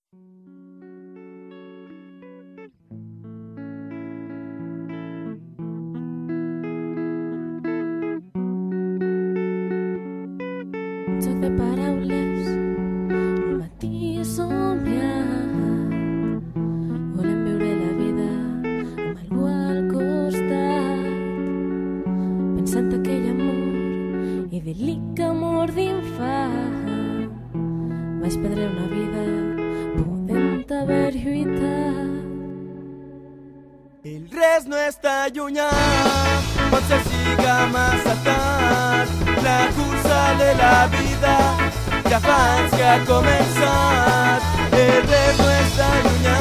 Joc de paraules, un matí somiat. Volem viure la vida amb algú al costat, pensant aquell amor, idíl·lic amor d'infant. Vaig perdre una vida podent haver lluitat. El res no està llunyà, potser siga massa tard. La cursa de la vida ja fa anys que ha començat. El res no està llunyà,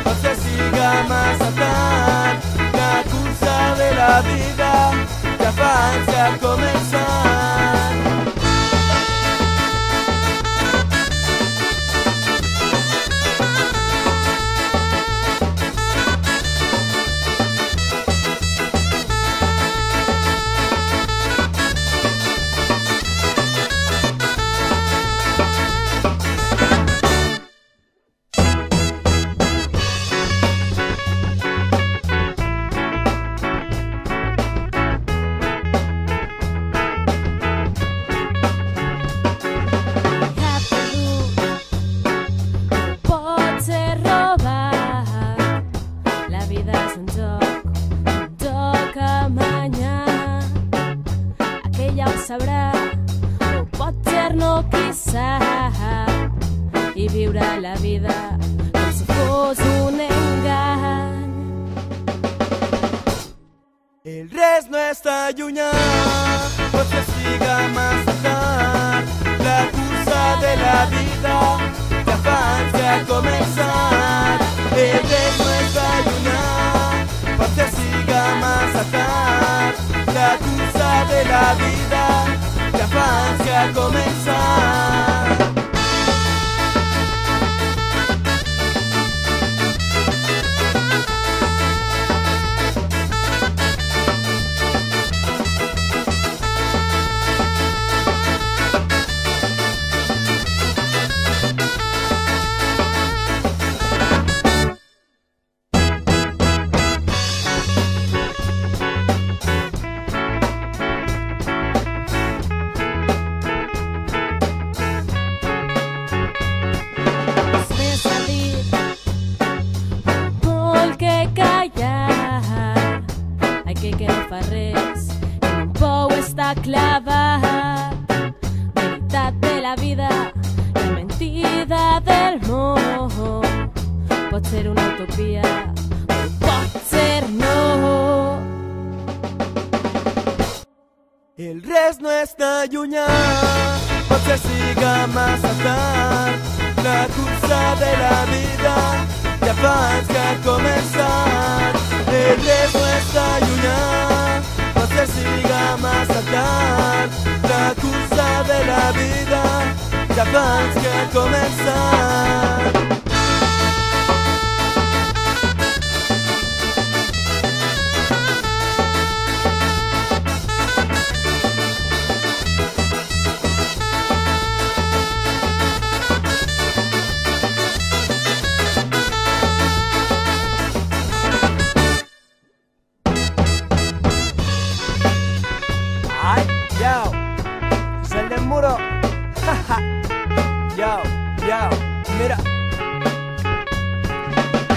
potser siga massa tard. La cursa de la vida ja fa anys que ha començat. Sabrà, o potser no, qui sap, i viure la vida com si fos un engany. El res no està llunyà, potser siga massa tard. La cursa de la vida ja fa anys que ha començat. El res no està llunyà, potser siga massa tard. La cursa de la vida ja fa anys que ha començat. Que no fa res, en un pou està clavat. Veritat de la vida, la mentida del món. Pot ser una utopia, o pot ser no. El res no està llunyà, potser siga massa tard. La cursa de la vida ja fa anys que ha començat. El res no està llunyà, potser siga massa tard. La cursa de la vida ja fa anys que ha començat. Mira,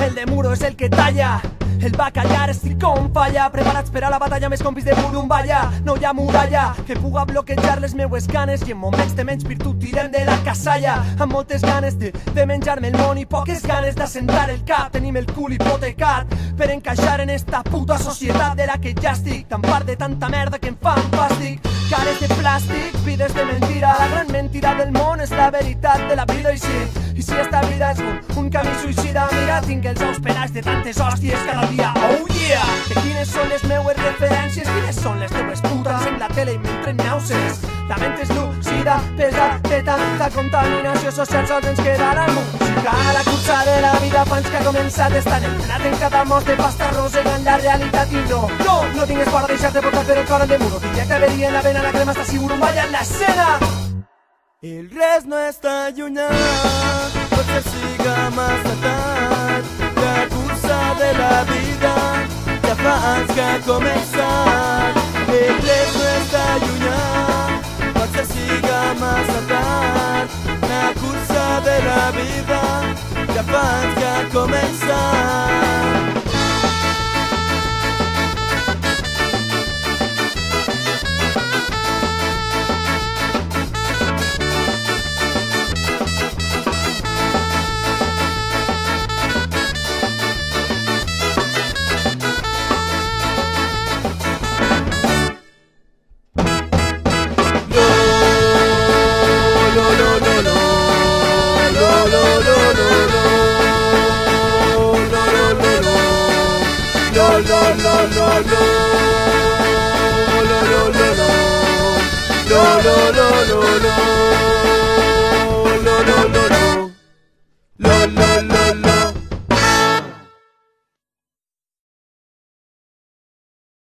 el de muro és el que talla, el va callar, estic com falla. Preparats per a la batalla, més compis de Burumballa. No hi ha muralla que puga bloquejar les meues ganes, i en moments de menys virtut tirem de la casalla. Amb moltes ganes de menjar-me el món i poques ganes d'assentar el cap. Tenim el cul hipotecat per encaixar en esta puta societat de la que ja estic. Tan part de tanta merda que em fan fàstic. Cares de plàstic, vides de mentira. La gran mentira del món és la veritat de la vida. I si esta vida és un camí suïcida, mira, tinc els ous pelats de tantes hòsties cada dia. Oh yeah! De quines són les meues referències, quines són les teues putes en la tele i mentre nauses. La ment és lúcida, pesat de tanta contaminació social, sols ens queda la música. La cursa de la vida fa anys que ha començat, estan entrenat en cada mos de pasta rosegant la realitat i no tingues por a deixar-te portar per el cor de muro. Tinc que haver-hi en la vena, la crema està si Burumballa en l'escena. El res no està llunyà, potser sí massa tard. La cursa de la vida ja fa anys que ha començat. El temps no està llunyà, potser siga massa tard. La cursa de la vida ja fa anys que ha començat. No.